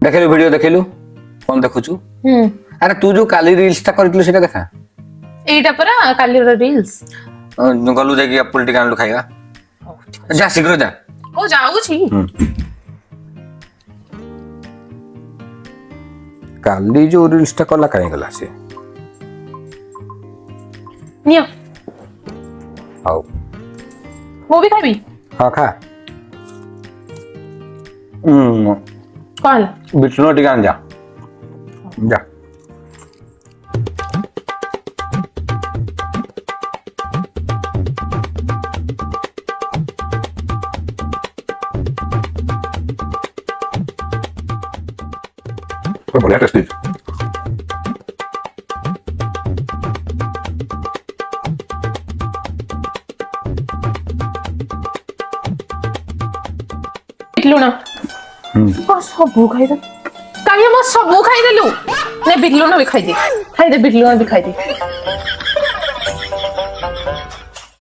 देखलु video देखलु कौन देखुचु अरे तू जो काली रील्स ता करथिलु सेटा देखा एटा परा काली रील्स गलु जाकी एप्पल टिका आनलु खाइबा जा शीघ्र जा ओ जाऊ छी काली जो रील्स ता कला काई गला से निया आओ वो भी खाबी हां खा कौन बिटनो टिका आन जा जा बढ़िया टेस्टी लुना कौन सब खाई दे कालिया मैं सब खाई दे लू ने बिटलुना भी खाई दे बिटलुना भी खाई दे